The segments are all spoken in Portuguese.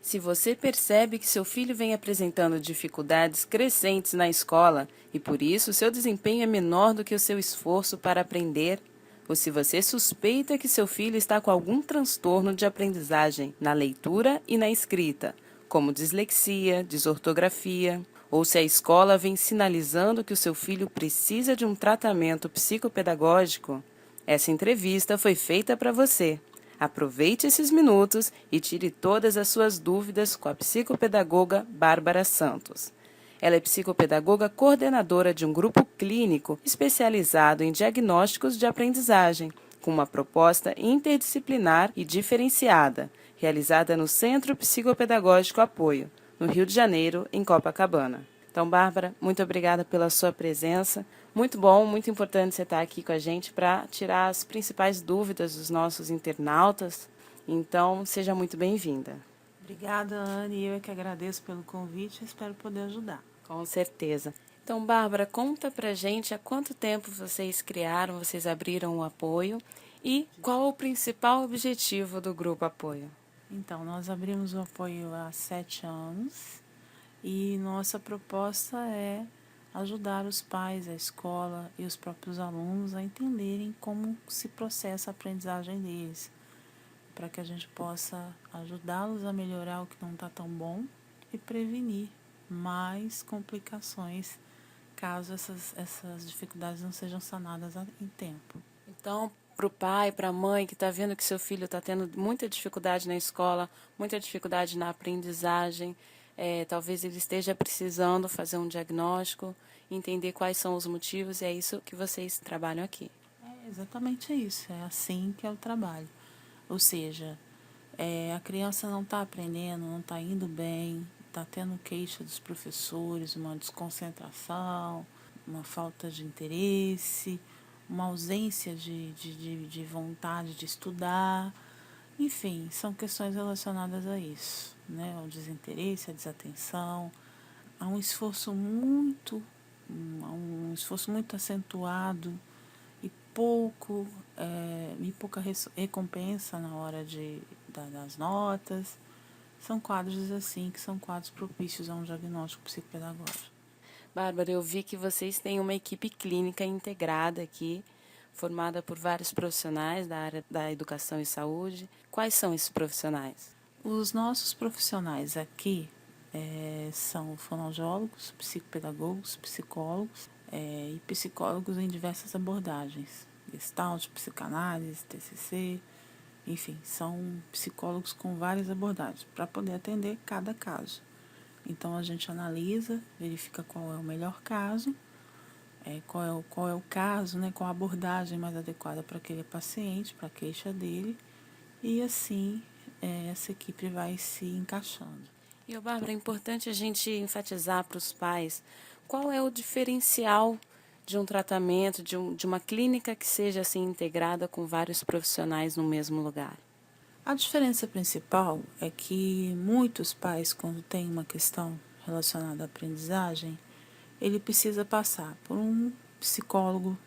Se você percebe que seu filho vem apresentando dificuldades crescentes na escola e por isso seu desempenho é menor do que o seu esforço para aprender, ou se você suspeita que seu filho está com algum transtorno de aprendizagem na leitura e na escrita, como dislexia, desortografia, ou se a escola vem sinalizando que o seu filho precisa de um tratamento psicopedagógico, essa entrevista foi feita para você. Aproveite esses minutos e tire todas as suas dúvidas com a psicopedagoga Bárbara Santos. Ela é psicopedagoga coordenadora de um grupo clínico especializado em diagnósticos de aprendizagem, com uma proposta interdisciplinar e diferenciada, realizada no Centro Psicopedagógico Apoio, no Rio de Janeiro, em Copacabana. Então, Bárbara, muito obrigada pela sua presença. Muito bom, muito importante você estar aqui com a gente para tirar as principais dúvidas dos nossos internautas. Então, seja muito bem-vinda. Obrigada, Anne. Eu é que agradeço pelo convite e espero poder ajudar. Com certeza. Então, Bárbara, conta pra gente há quanto tempo vocês criaram, vocês abriram o apoio e qual o principal objetivo do Grupo Apoio? Então, nós abrimos o apoio há 7 anos e nossa proposta é ajudar os pais, a escola e os próprios alunos a entenderem como se processa a aprendizagem deles, para que a gente possa ajudá-los a melhorar o que não está tão bom e prevenir mais complicações caso essas dificuldades não sejam sanadas em tempo. Então, para o pai, para a mãe que está vendo que seu filho está tendo muita dificuldade na escola, muita dificuldade na aprendizagem, talvez ele esteja precisando fazer um diagnóstico, entender quais são os motivos, e é isso que vocês trabalham aqui. É exatamente isso, é assim que é o trabalho. Ou seja, a criança não está aprendendo, não está indo bem, está tendo queixa dos professores, uma desconcentração, uma falta de interesse, uma ausência de vontade de estudar. Enfim, são questões relacionadas a isso, né? Ao desinteresse, à desatenção, a um esforço muito acentuado e pouca recompensa na hora das notas. São quadros assim, que são quadros propícios a um diagnóstico psicopedagógico. Bárbara, eu vi que vocês têm uma equipe clínica integrada aqui, formada por vários profissionais da área da educação e saúde. Quais são esses profissionais? Os nossos profissionais aqui são fonoaudiólogos, psicopedagogos, psicólogos e psicólogos em diversas abordagens. Gestalt, psicanálise, TCC, enfim, são psicólogos com várias abordagens para poder atender cada caso. Então a gente analisa, verifica qual é o melhor caso, qual é o caso, né, qual a abordagem mais adequada para aquele paciente, para a queixa dele, e assim essa equipe vai se encaixando. E, Bárbara, é importante a gente enfatizar para os pais qual é o diferencial de um tratamento, de uma clínica que seja assim integrada com vários profissionais no mesmo lugar. A diferença principal é que muitos pais, quando têm uma questão relacionada à aprendizagem, ele precisa passar por um psicólogo,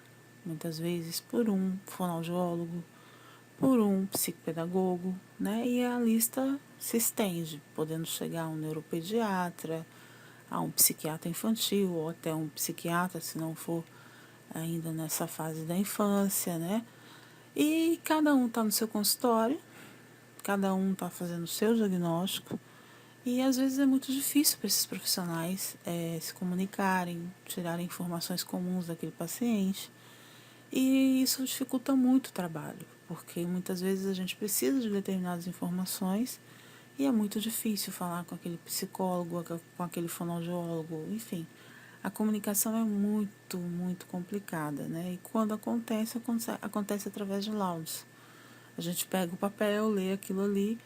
muitas vezes por um fonoaudiólogo, por um psicopedagogo, né? E a lista se estende, podendo chegar a um neuropediatra, a um psiquiatra infantil ou até um psiquiatra, se não for ainda nessa fase da infância, né? E cada um está no seu consultório, cada um está fazendo o seu diagnóstico e às vezes é muito difícil para esses profissionais se comunicarem, tirarem informações comuns daquele paciente. E isso dificulta muito o trabalho, porque muitas vezes a gente precisa de determinadas informações e é muito difícil falar com aquele psicólogo, com aquele fonoaudiólogo, enfim. A comunicação é muito complicada, né? E quando acontece, acontece através de laudos. A gente pega o papel, lê aquilo ali,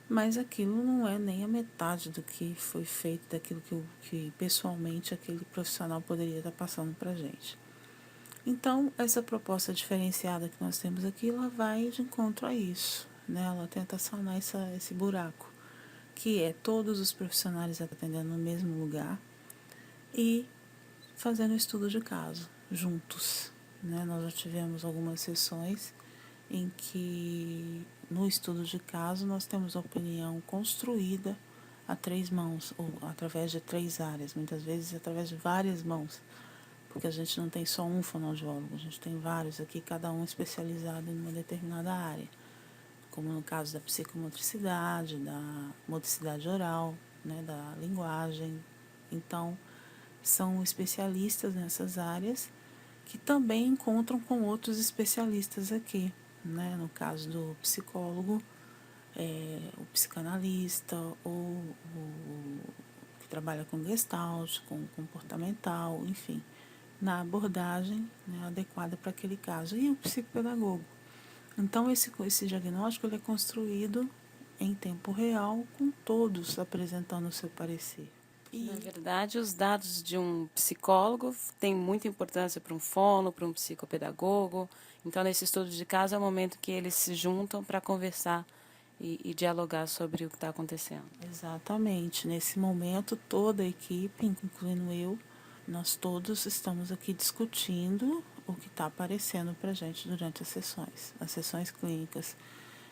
mas aquilo não é nem a metade do que foi feito, daquilo que pessoalmente aquele profissional poderia estar passando para a gente. Então, essa proposta diferenciada que nós temos aqui, ela vai de encontro a isso, né? Ela tenta sanar esse buraco, que é todos os profissionais atendendo no mesmo lugar e fazendo estudo de caso, juntos, né? Nós já tivemos algumas sessões em que, no estudo de caso, nós temos a opinião construída a 3 mãos, ou através de 3 áreas, muitas vezes através de várias mãos, porque a gente não tem só um fonoaudiólogo, a gente tem vários aqui, cada um especializado em uma determinada área, como no caso da psicomotricidade, da motricidade oral, né, da linguagem. Então, são especialistas nessas áreas que também encontram com outros especialistas aqui, né? No caso do psicólogo, o psicanalista, ou o que trabalha com gestalt, com comportamental, enfim, na abordagem, né, adequada para aquele caso, e o psicopedagogo. Então, esse diagnóstico ele é construído em tempo real, com todos apresentando o seu parecer. Na verdade, os dados de um psicólogo têm muita importância para um fono, para um psicopedagogo. Então, nesse estudo de caso, é o momento que eles se juntam para conversar e dialogar sobre o que está acontecendo. Exatamente. Nesse momento, toda a equipe, incluindo eu, nós todos estamos aqui discutindo o que está aparecendo para a gente durante as sessões clínicas.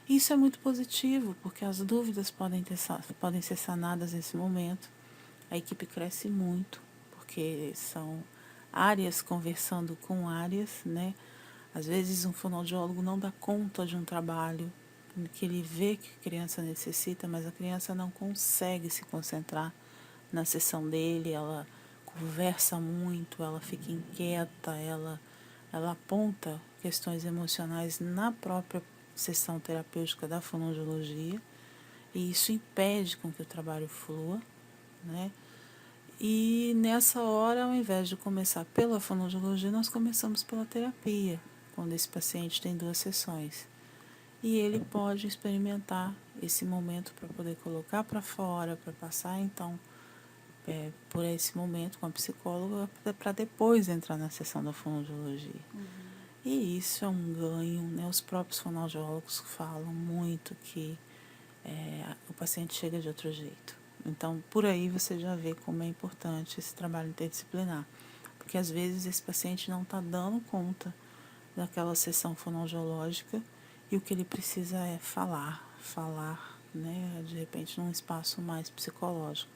Isso é muito positivo, porque as dúvidas podem ser sanadas nesse momento. A equipe cresce muito, porque são áreas conversando com áreas, né? Às vezes um fonoaudiólogo não dá conta de um trabalho que ele vê que a criança necessita, mas a criança não consegue se concentrar na sessão dele, ela conversa muito, ela fica inquieta, ela aponta questões emocionais na própria sessão terapêutica da fonoaudiologia, e isso impede com que o trabalho flua, né? E nessa hora, ao invés de começar pela fonoaudiologia, nós começamos pela terapia, quando esse paciente tem 2 sessões. E ele pode experimentar esse momento para poder colocar para fora, para passar então por esse momento com a psicóloga, para depois entrar na sessão da fonoaudiologia. E isso é um ganho, né? Os próprios fonoaudiólogos falam muito que o paciente chega de outro jeito. Então, por aí você já vê como é importante esse trabalho interdisciplinar. Porque às vezes esse paciente não está dando conta daquela sessão fonoaudiológica e o que ele precisa é falar, né? De repente num espaço mais psicológico,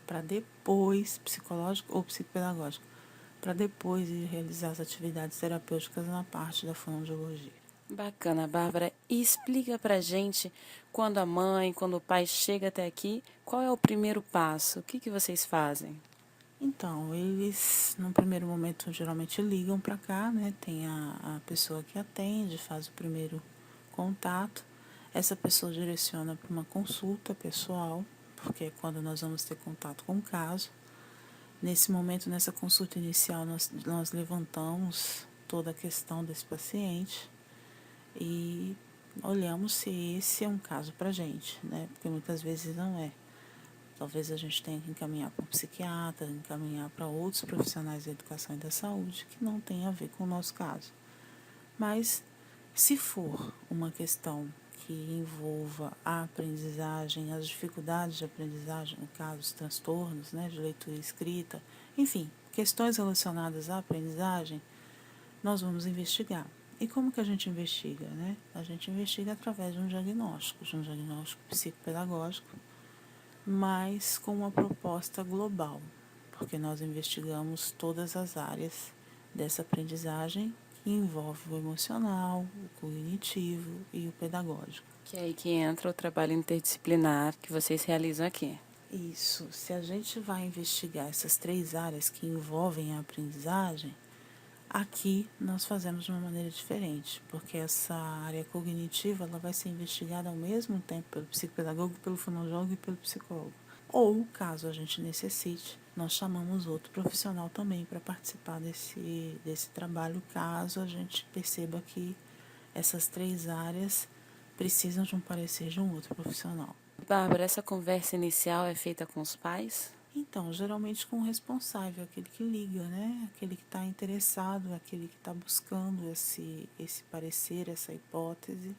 para depois, psicológico ou psicopedagógico, para depois ir realizar as atividades terapêuticas na parte da fonoaudiologia. Bacana, Bárbara. E explica pra gente, quando a mãe, quando o pai chega até aqui, qual é o primeiro passo? O que vocês fazem? Então, eles, num primeiro momento, geralmente ligam para cá, né? Tem a pessoa que atende, faz o primeiro contato. Essa pessoa direciona para uma consulta pessoal, porque é quando nós vamos ter contato com o caso. Nesse momento, nessa consulta inicial, nós levantamos toda a questão desse paciente e olhamos se esse é um caso para a gente, né? Porque muitas vezes não é. Talvez a gente tenha que encaminhar para um psiquiatra, encaminhar para outros profissionais da educação e da saúde que não tem a ver com o nosso caso. Mas, se for uma questão que envolva a aprendizagem, as dificuldades de aprendizagem, no caso, os transtornos, né, de leitura e escrita, enfim, questões relacionadas à aprendizagem, nós vamos investigar. E como que a gente investiga, né? A gente investiga através de um diagnóstico psicopedagógico, mas com uma proposta global, porque nós investigamos todas as áreas dessa aprendizagem que envolve o emocional, o cognitivo e o pedagógico. Que é aí que entra o trabalho interdisciplinar que vocês realizam aqui. Isso, se a gente vai investigar essas 3 áreas que envolvem a aprendizagem, aqui nós fazemos de uma maneira diferente, porque essa área cognitiva ela vai ser investigada ao mesmo tempo pelo psicopedagogo, pelo fonoaudiólogo e pelo psicólogo. Ou, caso a gente necessite, nós chamamos outro profissional também para participar desse trabalho, caso a gente perceba que essas 3 áreas precisam de um parecer de um outro profissional. Bárbara, essa conversa inicial é feita com os pais? Então, geralmente com o responsável, aquele que liga, né? Aquele que está interessado, aquele que está buscando esse parecer, essa hipótese.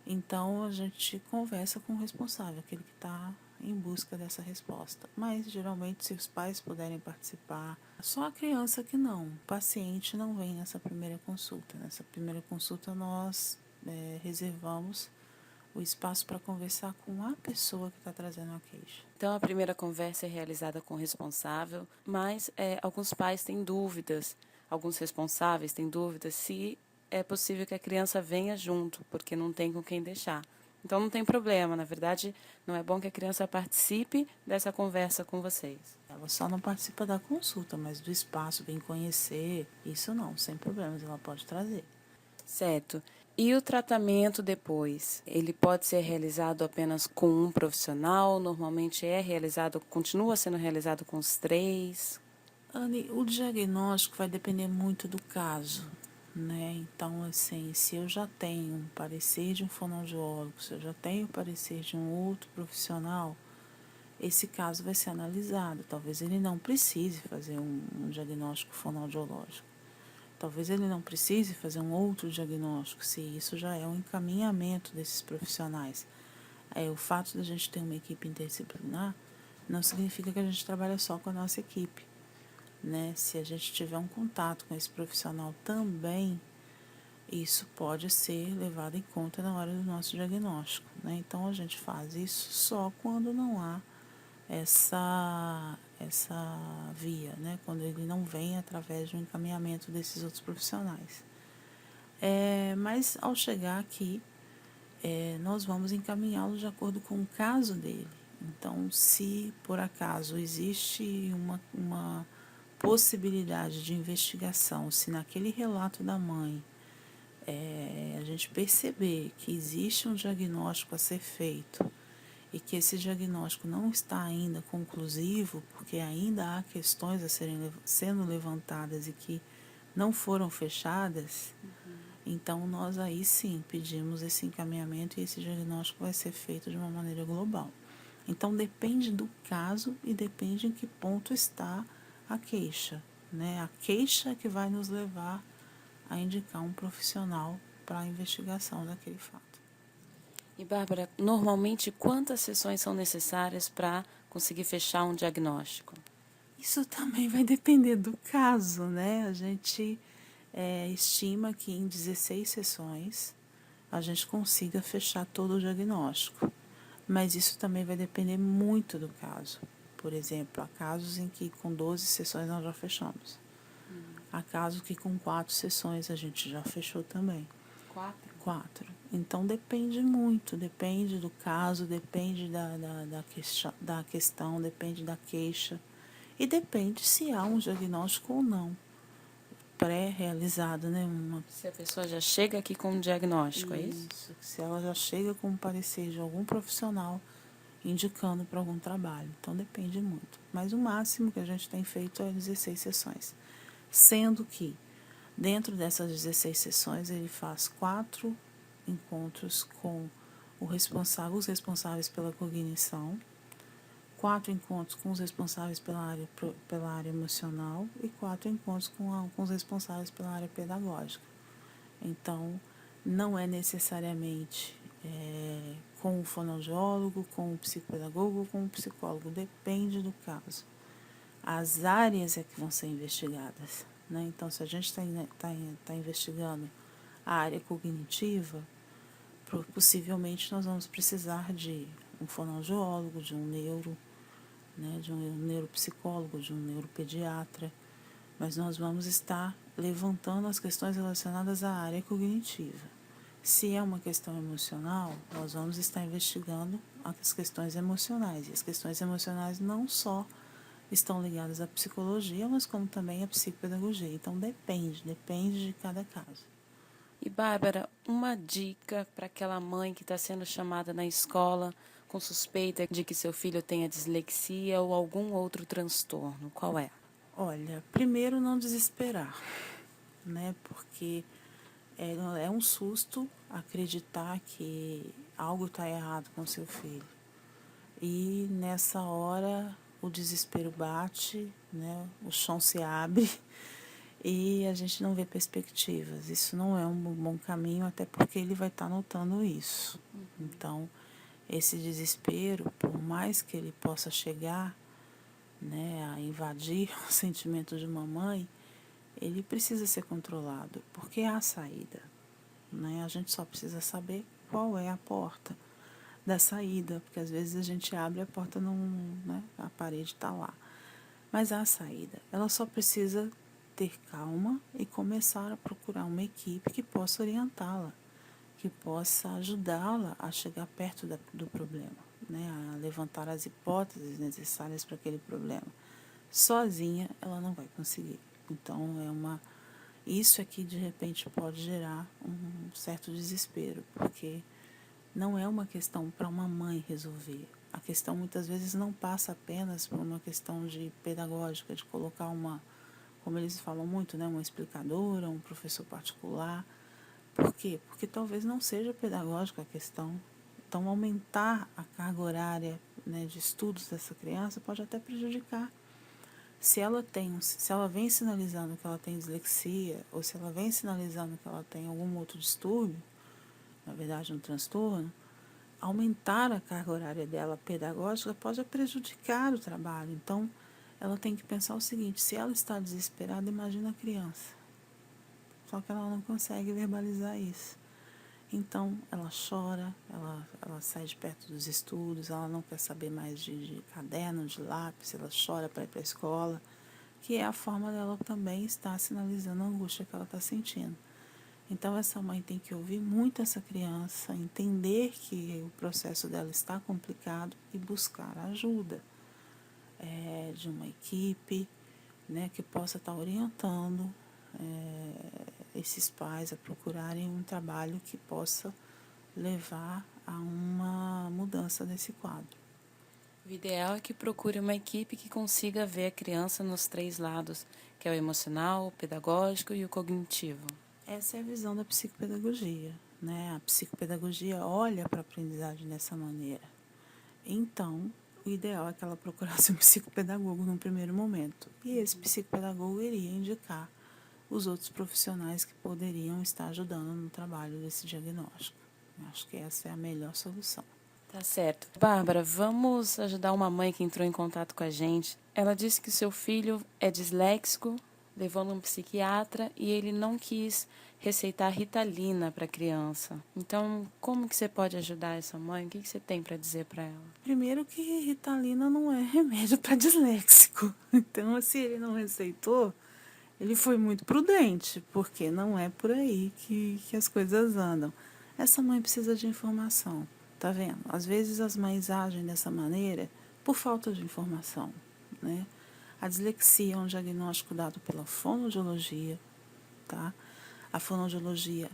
Então, a gente conversa com o responsável, aquele que está em busca dessa resposta. Mas, geralmente, se os pais puderem participar, só a criança que não. O paciente não vem nessa primeira consulta. Nessa primeira consulta, nós reservamos o espaço para conversar com a pessoa que está trazendo a queixa. Então, a primeira conversa é realizada com o responsável, mas alguns pais têm dúvidas, alguns responsáveis têm dúvidas se é possível que a criança venha junto, porque não tem com quem deixar. Então, não tem problema, na verdade, não é bom que a criança participe dessa conversa com vocês. Ela só não participa da consulta, mas do espaço, vem conhecer, isso não, sem problemas, ela pode trazer. Certo. E o tratamento depois? Ele pode ser realizado apenas com um profissional? Normalmente continua sendo realizado com os três? Anne, o diagnóstico vai depender muito do caso, né? Então, assim, se eu já tenho um parecer de um fonoaudiólogo, se eu já tenho o parecer de um outro profissional, esse caso vai ser analisado. Talvez ele não precise fazer um diagnóstico fonoaudiológico. Talvez ele não precise fazer um outro diagnóstico, se isso já é um encaminhamento desses profissionais. O fato de a gente ter uma equipe interdisciplinar não significa que a gente trabalha só com a nossa equipe, né? Se a gente tiver um contato com esse profissional também, isso pode ser levado em conta na hora do nosso diagnóstico, né? Então, a gente faz isso só quando não há essa via, né? Quando ele não vem através de um encaminhamento desses outros profissionais. Mas ao chegar aqui, nós vamos encaminhá-lo de acordo com o caso dele. Então, se por acaso existe uma possibilidade de investigação, se naquele relato da mãe a gente perceber que existe um diagnóstico a ser feito e que esse diagnóstico não está ainda conclusivo, porque ainda há questões a sendo levantadas e que não foram fechadas, então nós aí sim pedimos esse encaminhamento e esse diagnóstico vai ser feito de uma maneira global. Então depende do caso e depende em que ponto está a queixa, né? A queixa é que vai nos levar a indicar um profissional para a investigação daquele fato. E, Bárbara, normalmente quantas sessões são necessárias para conseguir fechar um diagnóstico? Isso também vai depender do caso, né? A gente estima que em 16 sessões a gente consiga fechar todo o diagnóstico. Mas isso também vai depender muito do caso. Por exemplo, há casos em que com 12 sessões nós já fechamos. Há casos que com 4 sessões a gente já fechou também. 4. Então depende muito, depende do caso, depende da questão, depende da queixa e depende se há um diagnóstico ou não pré-realizado, né? Se a pessoa já chega aqui com um diagnóstico, é isso? Isso, se ela já chega com o parecer de algum profissional indicando para algum trabalho. Então depende muito. Mas o máximo que a gente tem feito é 16 sessões. Sendo que dentro dessas 16 sessões ele faz 4 encontros com os responsáveis pela cognição, 4 encontros com os responsáveis pela área emocional e 4 encontros com os responsáveis pela área pedagógica. Então, não é necessariamente com o fonoaudiólogo, com o psicopedagogo ou com o psicólogo, depende do caso. As áreas é que vão ser investigadas, né? Então, se a gente está investigando a área cognitiva, possivelmente nós vamos precisar de um fonoaudiólogo, de um neuro, né, de um neuropsicólogo, de um neuropediatra, mas nós vamos estar levantando as questões relacionadas à área cognitiva. Se é uma questão emocional, nós vamos estar investigando as questões emocionais. E as questões emocionais não só estão ligadas à psicologia, mas como também à psicopedagogia. Então depende de cada caso. E, Bárbara, uma dica para aquela mãe que está sendo chamada na escola com suspeita de que seu filho tenha dislexia ou algum outro transtorno, qual é? Olha, primeiro não desesperar, né? Porque é um susto acreditar que algo está errado com seu filho. E nessa hora o desespero bate, né? O chão se abre e a gente não vê perspectivas. Isso não é um bom caminho, até porque ele vai estar notando isso. Então, esse desespero, por mais que ele possa chegar, né, a invadir o sentimento de uma mãe, ele precisa ser controlado, porque há saída, né? A gente só precisa saber qual é a porta da saída, porque às vezes a gente abre a porta, não, né, a parede está lá. Mas há a saída. Ela só precisa ter calma e começar a procurar uma equipe que possa orientá-la, que possa ajudá-la a chegar perto do problema, né, a levantar as hipóteses necessárias para aquele problema. Sozinha ela não vai conseguir. Então isso aqui de repente pode gerar um certo desespero, porque não é uma questão para uma mãe resolver. A questão muitas vezes não passa apenas por uma questão de pedagógica, de colocar como eles falam muito, né, uma explicadora, um professor particular. Por quê? Porque talvez não seja pedagógica a questão. Então, aumentar a carga horária, né, de estudos dessa criança pode até prejudicar. Se ela vem sinalizando que ela tem dislexia, ou se ela vem sinalizando que ela tem algum outro distúrbio, na verdade um transtorno, aumentar a carga horária dela pedagógica pode prejudicar o trabalho. Então, ela tem que pensar o seguinte: se ela está desesperada, imagina a criança. Só que ela não consegue verbalizar isso. Então, ela chora, ela sai de perto dos estudos, ela não quer saber mais de caderno, de lápis, ela chora para ir para a escola, que é a forma dela também estar sinalizando a angústia que ela está sentindo. Então, essa mãe tem que ouvir muito essa criança, entender que o processo dela está complicado e buscar ajuda de uma equipe, né, que possa estar orientando esses pais a procurarem um trabalho que possa levar a uma mudança desse quadro. O ideal é que procure uma equipe que consiga ver a criança nos 3 lados, que é o emocional, o pedagógico e o cognitivo. Essa é a visão da psicopedagogia, né? A psicopedagogia olha para a aprendizagem dessa maneira. Então, o ideal é que ela procurasse um psicopedagogo num primeiro momento. E esse psicopedagogo iria indicar os outros profissionais que poderiam estar ajudando no trabalho desse diagnóstico. Eu acho que essa é a melhor solução. Tá certo. Bárbara, vamos ajudar uma mãe que entrou em contato com a gente. Ela disse que seu filho é disléxico, levou num psiquiatra e ele não quis receitar Ritalina para a criança. Então, como que você pode ajudar essa mãe? O que você tem para dizer para ela? Primeiro que Ritalina não é remédio para disléxico. Então, se ele não receitou, ele foi muito prudente, porque não é por aí que as coisas andam. Essa mãe precisa de informação, tá vendo? Às vezes as mães agem dessa maneira por falta de informação, né? A dislexia é um diagnóstico dado pela fonoaudiologia, tá? A fonoaudiologia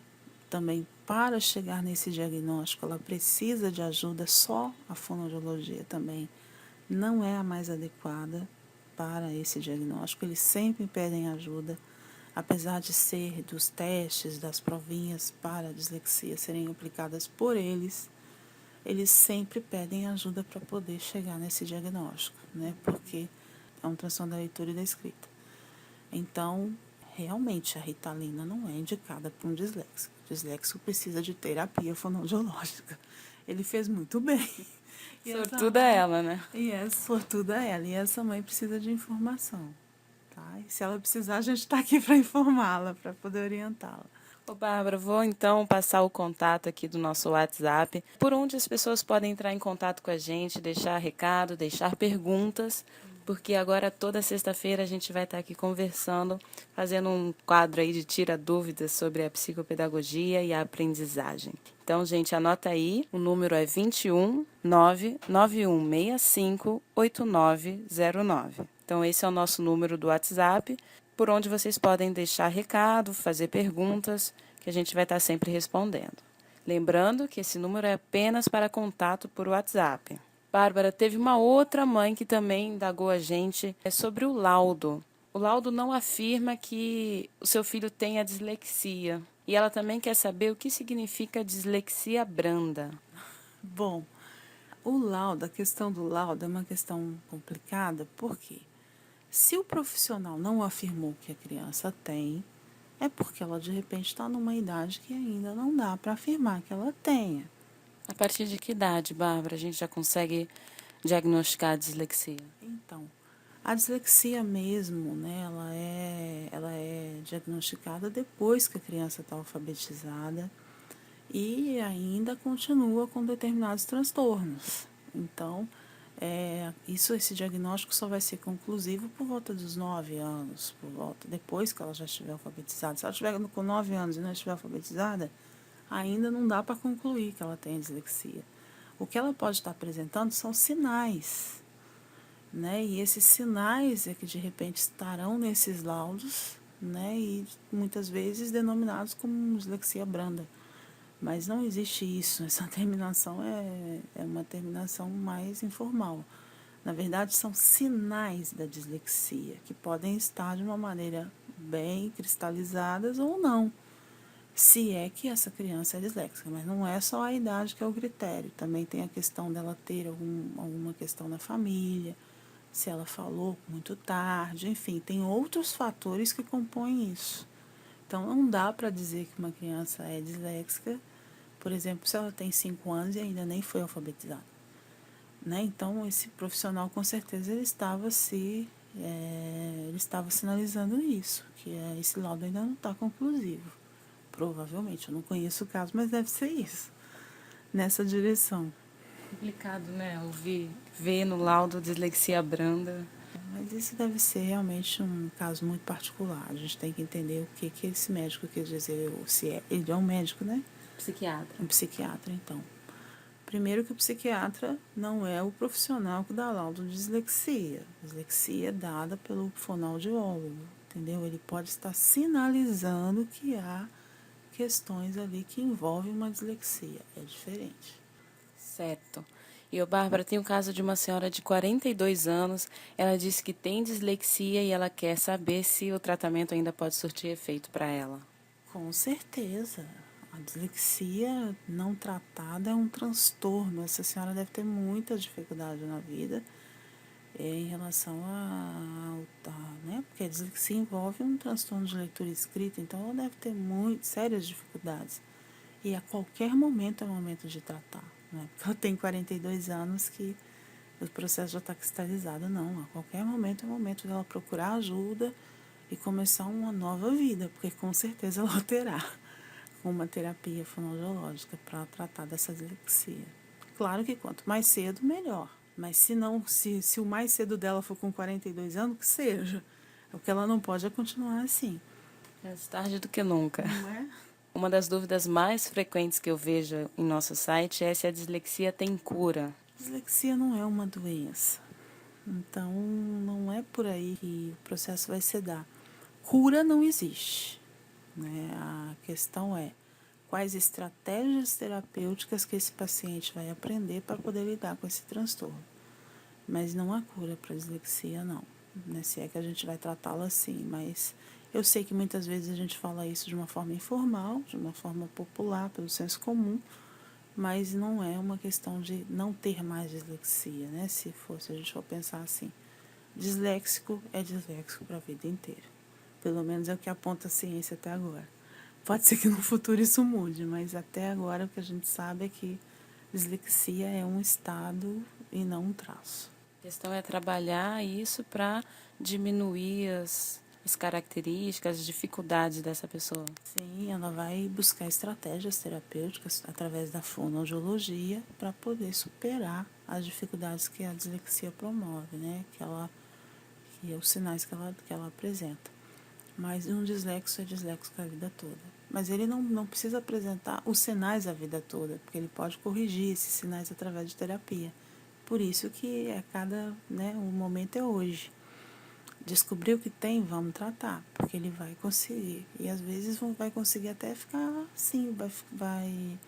também, para chegar nesse diagnóstico, ela precisa de ajuda, só a fonoaudiologia também não é a mais adequada para esse diagnóstico. Eles sempre pedem ajuda, apesar de ser dos testes, das provinhas para a dislexia serem aplicadas por eles sempre pedem ajuda para poder chegar nesse diagnóstico, né? Porque é um transtorno da leitura e da escrita. Então, realmente, a Ritalina não é indicada para um disléxico. O disléxico precisa de terapia fonoaudiológica. Ele fez muito bem. Sortuda ela, né? Sortuda ela. E essa mãe precisa de informação. Tá? E se ela precisar, a gente está aqui para informá-la, para poder orientá-la. Ô, Bárbara, vou então passar o contato aqui do nosso WhatsApp, por onde as pessoas podem entrar em contato com a gente, deixar recado, deixar perguntas, porque agora toda sexta-feira a gente vai estar aqui conversando, fazendo um quadro aí de tira dúvidas sobre a psicopedagogia e a aprendizagem. Então, gente, anota aí, o número é 21 99165 8909. Então, esse é o nosso número do WhatsApp, por onde vocês podem deixar recado, fazer perguntas, que a gente vai estar sempre respondendo. Lembrando que esse número é apenas para contato por WhatsApp. Bárbara, teve uma outra mãe que também indagou a gente sobre o laudo. O laudo não afirma que o seu filho tenha dislexia. E ela também quer saber o que significa dislexia branda. Bom, o laudo, a questão do laudo é uma questão complicada, por quê? Se o profissional não afirmou que a criança tem, é porque ela de repente está numa idade que ainda não dá para afirmar que ela tenha. A partir de que idade, Bárbara, a gente já consegue diagnosticar a dislexia? Então, a dislexia mesmo, né, ela é diagnosticada depois que a criança está alfabetizada e ainda continua com determinados transtornos. Então, esse diagnóstico só vai ser conclusivo por volta dos 9 anos, depois que ela já estiver alfabetizada. Se ela estiver com 9 anos e não estiver alfabetizada, ainda não dá para concluir que ela tem dislexia. O que ela pode estar apresentando são sinais, né? E esses sinais é que de repente estarão nesses laudos, né? E muitas vezes denominados como dislexia branda. Mas não existe isso, essa terminação é uma terminação mais informal. Na verdade, são sinais da dislexia, que podem estar de uma maneira bem cristalizadas ou não, se é que essa criança é disléxica. Mas não é só a idade que é o critério, também tem a questão dela ter alguma questão na família, se ela falou muito tarde, enfim, tem outros fatores que compõem isso. Então, não dá para dizer que uma criança é disléxica, por exemplo, se ela tem 5 anos e ainda nem foi alfabetizada. Né? Então, esse profissional, com certeza, ele estava sinalizando isso, que esse laudo ainda não está conclusivo. Provavelmente, eu não conheço o caso, mas deve ser isso, nessa direção. Complicado, né? Ver no laudo dislexia branda. Mas isso deve ser realmente um caso muito particular. A gente tem que entender o que esse médico quer dizer, se ele é um médico, né? Psiquiatra. Um psiquiatra, então. Primeiro que o psiquiatra não é o profissional que dá laudo de dislexia. Dislexia é dada pelo fonoaudiólogo, entendeu? Ele pode estar sinalizando que há questões ali que envolvem uma dislexia. É diferente. Certo. E, Bárbara, tem o caso de uma senhora de 42 anos. Ela disse que tem dislexia e ela quer saber se o tratamento ainda pode surtir efeito para ela. Com certeza. A dislexia não tratada é um transtorno. Essa senhora deve ter muita dificuldade na vida em relação né? Porque a dislexia envolve um transtorno de leitura e escrita, então ela deve ter muito sérias dificuldades. E a qualquer momento é o momento de tratar. Não é porque ela tem 42 anos que o processo já está cristalizado, não. A qualquer momento é o momento dela procurar ajuda e começar uma nova vida, porque com certeza ela terá uma terapia fonoaudiológica para tratar dessa dislexia. Claro que quanto mais cedo, melhor. Mas se o mais cedo dela for com 42 anos, que seja. O que ela não pode é continuar assim. Mais tarde do que nunca. Não é? Uma das dúvidas mais frequentes que eu vejo em nosso site é se a dislexia tem cura. Dislexia não é uma doença. Então, não é por aí que o processo vai se dar. Cura não existe. Né? A questão é quais estratégias terapêuticas que esse paciente vai aprender para poder lidar com esse transtorno. Mas não há cura para a dislexia, não. Né? Se é que a gente vai tratá-la assim, mas eu sei que muitas vezes a gente fala isso de uma forma informal, de uma forma popular, pelo senso comum, mas não é uma questão de não ter mais dislexia, né? Se a gente for pensar assim, disléxico é disléxico para a vida inteira. Pelo menos é o que aponta a ciência até agora. Pode ser que no futuro isso mude, mas até agora o que a gente sabe é que dislexia é um estado e não um traço. A questão é trabalhar isso para diminuir as características, as dificuldades dessa pessoa. Sim, ela vai buscar estratégias terapêuticas através da fonoaudiologia para poder superar as dificuldades que a dislexia promove, né? Que é os sinais que ela apresenta. Mas um dislexo é disléxico a vida toda. Mas ele não precisa apresentar os sinais a vida toda, porque ele pode corrigir esses sinais através de terapia. Por isso que né, o momento é hoje. Descobrir o que tem, vamos tratar, porque ele vai conseguir. E às vezes vai conseguir até ficar assim, vai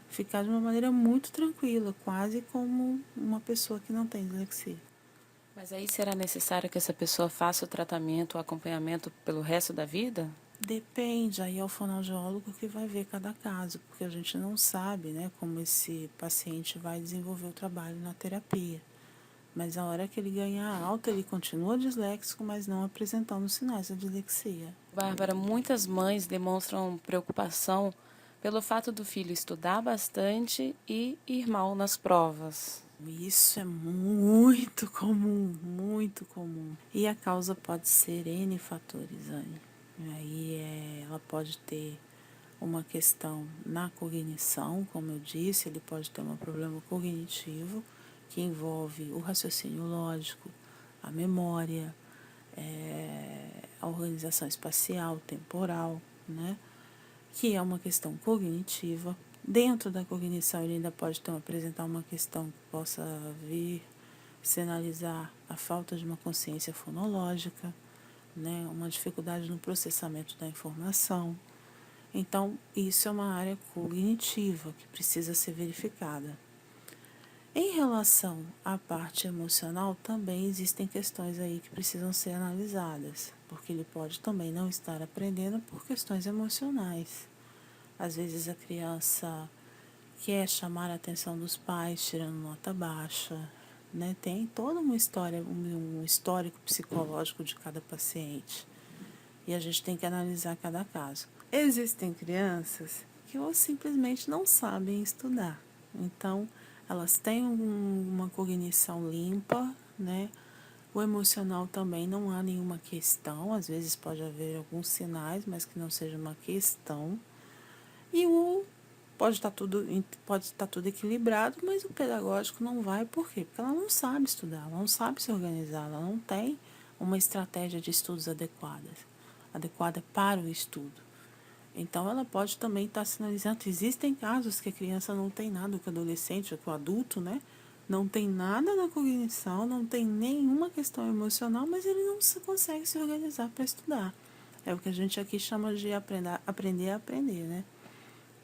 ficar de uma maneira muito tranquila, quase como uma pessoa que não tem dislexia. Mas aí será necessário que essa pessoa faça o tratamento, o acompanhamento pelo resto da vida? Depende, aí é o fonoaudiólogo que vai ver cada caso, porque a gente não sabe, né, como esse paciente vai desenvolver o trabalho na terapia. Mas a hora que ele ganhar alta, ele continua disléxico, mas não apresentando sinais da dislexia. Bárbara, muitas mães demonstram preocupação pelo fato do filho estudar bastante e ir mal nas provas. Isso é muito comum, muito comum. E a causa pode ser N fatores, Anne. Aí ela pode ter uma questão na cognição, como eu disse, ele pode ter um problema cognitivo que envolve o raciocínio lógico, a memória, a organização espacial, temporal, né? Que é uma questão cognitiva. Dentro da cognição, ele ainda pode apresentar uma questão que possa vir sinalizar a falta de uma consciência fonológica, né? Uma dificuldade no processamento da informação. Então, isso é uma área cognitiva que precisa ser verificada. Em relação à parte emocional, também existem questões aí que precisam ser analisadas, porque ele pode também não estar aprendendo por questões emocionais. Às vezes a criança quer chamar a atenção dos pais, tirando nota baixa, né? Tem toda uma história, um histórico psicológico de cada paciente. E a gente tem que analisar cada caso. Existem crianças que ou simplesmente não sabem estudar. Então, elas têm uma cognição limpa, né? O emocional também não há nenhuma questão. Às vezes pode haver alguns sinais, mas que não seja uma questão. E o pode estar tudo equilibrado, mas o pedagógico não vai. Por quê? Porque ela não sabe estudar, ela não sabe se organizar, ela não tem uma estratégia de estudos adequada para o estudo. Então, ela pode também estar sinalizando. Existem casos que a criança não tem nada, que o adolescente, que o adulto, né? Não tem nada na cognição, não tem nenhuma questão emocional, mas ele não consegue se organizar para estudar. É o que a gente aqui chama de aprender a aprender, né?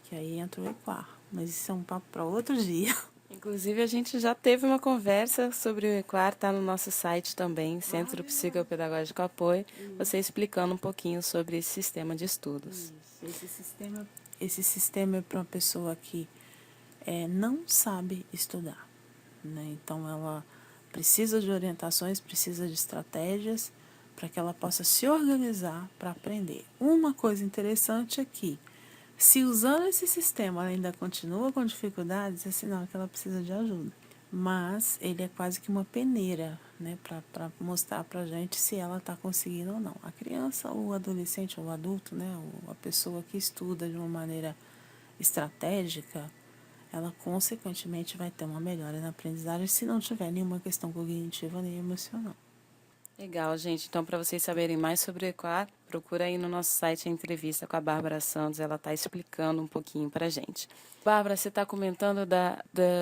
Que aí entra o EQUAR. Mas isso é um papo para outro dia. Inclusive, a gente já teve uma conversa sobre o EQUAR, está no nosso site também, Centro Psicopedagógico Apoio, você explicando um pouquinho sobre esse sistema de estudos. Esse sistema é para uma pessoa que não sabe estudar, né? Então, ela precisa de orientações, precisa de estratégias para que ela possa se organizar para aprender. Uma coisa interessante é que, se usando esse sistema ela ainda continua com dificuldades, é sinal que ela precisa de ajuda. Mas ele é quase que uma peneira, né, para mostrar para a gente se ela está conseguindo ou não. A criança, ou o adolescente, ou o adulto, né, ou a pessoa que estuda de uma maneira estratégica, ela consequentemente vai ter uma melhora na aprendizagem se não tiver nenhuma questão cognitiva nem emocional. Legal, gente. Então, para vocês saberem mais sobre o EQUAR, procura aí no nosso site a entrevista com a Bárbara Santos. Ela está explicando um pouquinho para a gente. Bárbara, você está comentando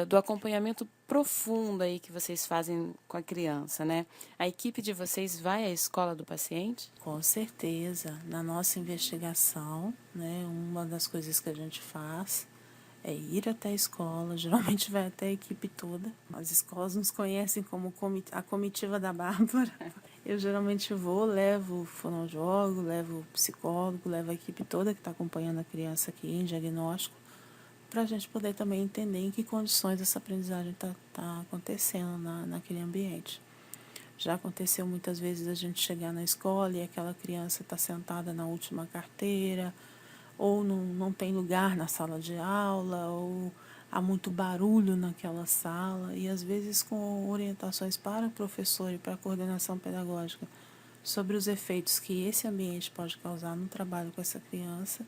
do acompanhamento profundo aí que vocês fazem com a criança, né? A equipe de vocês vai à escola do paciente? Com certeza. Na nossa investigação, né, uma das coisas que a gente faz é ir até a escola, geralmente vai até a equipe toda. As escolas nos conhecem como a comitiva da Bárbara. Eu geralmente vou, levo o fonoaudiólogo, levo o psicólogo, levo a equipe toda que está acompanhando a criança aqui em diagnóstico, para a gente poder também entender em que condições essa aprendizagem está acontecendo naquele ambiente. Já aconteceu muitas vezes a gente chegar na escola e aquela criança está sentada na última carteira, ou não tem lugar na sala de aula, ou há muito barulho naquela sala, e às vezes com orientações para o professor e para a coordenação pedagógica sobre os efeitos que esse ambiente pode causar no trabalho com essa criança.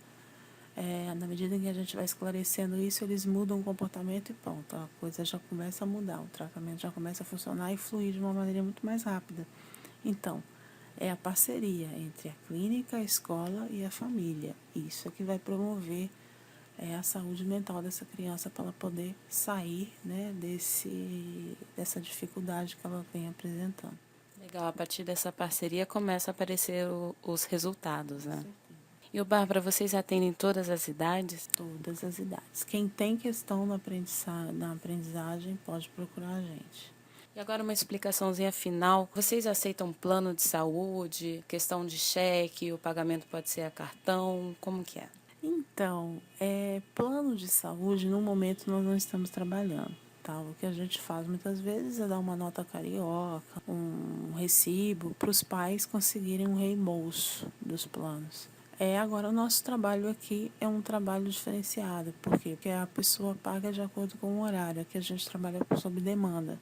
Na medida em que a gente vai esclarecendo isso, eles mudam o comportamento e pronto, a coisa já começa a mudar, o tratamento já começa a funcionar e fluir de uma maneira muito mais rápida. Então, é a parceria entre a clínica, a escola e a família. Isso é que vai promover a saúde mental dessa criança para ela poder sair, né, dessa dificuldade que ela vem apresentando. Legal, a partir dessa parceria começa a aparecer os resultados, né? E, Bárbara, vocês atendem todas as idades? Todas as idades. Quem tem questão na aprendizagem pode procurar a gente. E agora uma explicaçãozinha final. Vocês aceitam plano de saúde, questão de cheque, o pagamento pode ser a cartão, como que é? Então, plano de saúde, no momento nós não estamos trabalhando. Tá? O que a gente faz muitas vezes é dar uma nota carioca, um recibo, para os pais conseguirem um reembolso dos planos. Agora, o nosso trabalho aqui é um trabalho diferenciado. Por quê? Porque a pessoa paga de acordo com o horário. Aqui a gente trabalha sob demanda.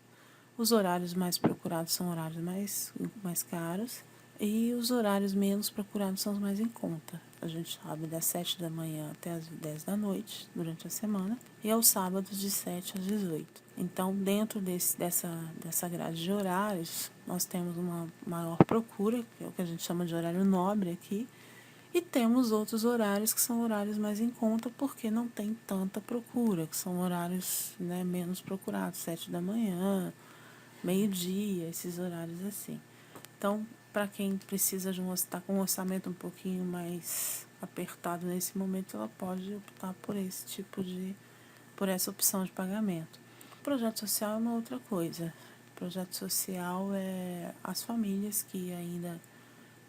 Os horários mais procurados são horários mais caros. E os horários menos procurados são os mais em conta. A gente abre das 7 da manhã até as 10 da noite, durante a semana, e aos sábados de 7 às 18. Então, dentro dessa grade de horários, nós temos uma maior procura, que é o que a gente chama de horário nobre aqui, e temos outros horários que são horários mais em conta, porque não tem tanta procura, que são horários, né, menos procurados, 7 da manhã, meio-dia, esses horários assim. Então, para quem precisa de estar com um orçamento um pouquinho mais apertado nesse momento, ela pode optar por essa opção de pagamento. O projeto social é uma outra coisa. O projeto social é as famílias que ainda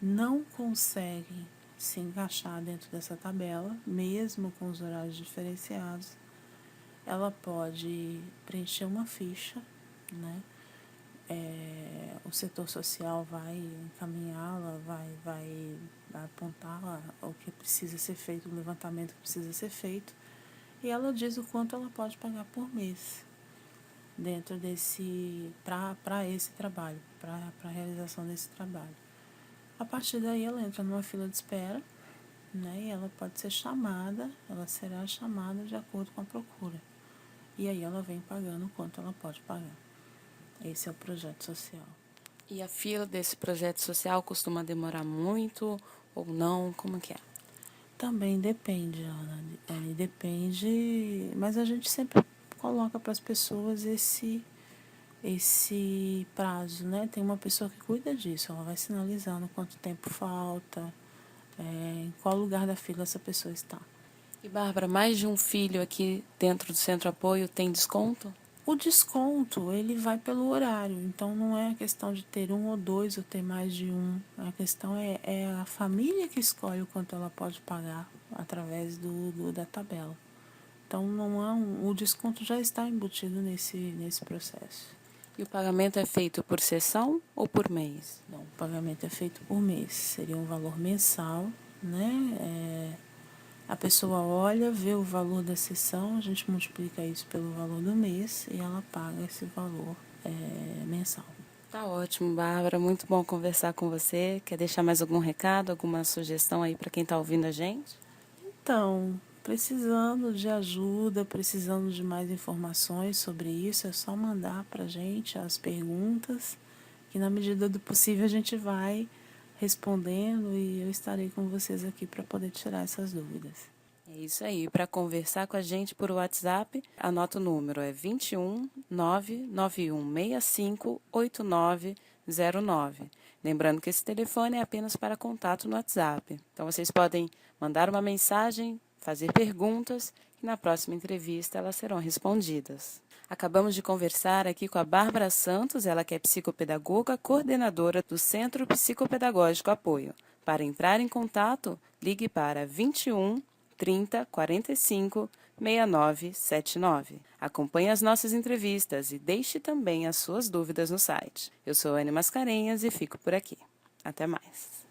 não conseguem se encaixar dentro dessa tabela, mesmo com os horários diferenciados, ela pode preencher uma ficha, né? O setor social vai encaminhá-la, vai apontar o que precisa ser feito, o levantamento que precisa ser feito, e ela diz o quanto ela pode pagar por mês dentro para esse trabalho, para a realização desse trabalho. A partir daí ela entra numa fila de espera, né, e ela pode ser chamada, ela será chamada de acordo com a procura. E aí ela vem pagando o quanto ela pode pagar. Esse é o projeto social. E a fila desse projeto social costuma demorar muito ou não? Como que é? Também depende, Ana. Depende, mas a gente sempre coloca para as pessoas esse prazo, né? Tem uma pessoa que cuida disso, ela vai sinalizando quanto tempo falta, em qual lugar da fila essa pessoa está. E, Bárbara, mais de um filho aqui dentro do Centro Apoio tem desconto? O desconto, ele vai pelo horário, então não é a questão de ter um ou dois ou ter mais de um. A questão é a família que escolhe o quanto ela pode pagar através da tabela. Então não há o desconto já está embutido nesse processo. E o pagamento é feito por sessão ou por mês? Não, o pagamento é feito por mês, seria um valor mensal, né? A pessoa olha, vê o valor da sessão, a gente multiplica isso pelo valor do mês e ela paga esse valor mensal. Tá ótimo, Bárbara. Muito bom conversar com você. Quer deixar mais algum recado, alguma sugestão aí para quem está ouvindo a gente? Então, precisando de ajuda, precisando de mais informações sobre isso, é só mandar para a gente as perguntas, que na medida do possível a gente vai respondendo e eu estarei com vocês aqui para poder tirar essas dúvidas. É isso aí. Para conversar com a gente por WhatsApp, anota o número, é 21 99165 8909. Lembrando que esse telefone é apenas para contato no WhatsApp. Então, vocês podem mandar uma mensagem, fazer perguntas e na próxima entrevista elas serão respondidas. Acabamos de conversar aqui com a Bárbara Santos, ela que é psicopedagoga, coordenadora do Centro Psicopedagógico Apoio. Para entrar em contato, ligue para 21 30 45 6979. Acompanhe as nossas entrevistas e deixe também as suas dúvidas no site. Eu sou Anne Mascarenhas e fico por aqui. Até mais.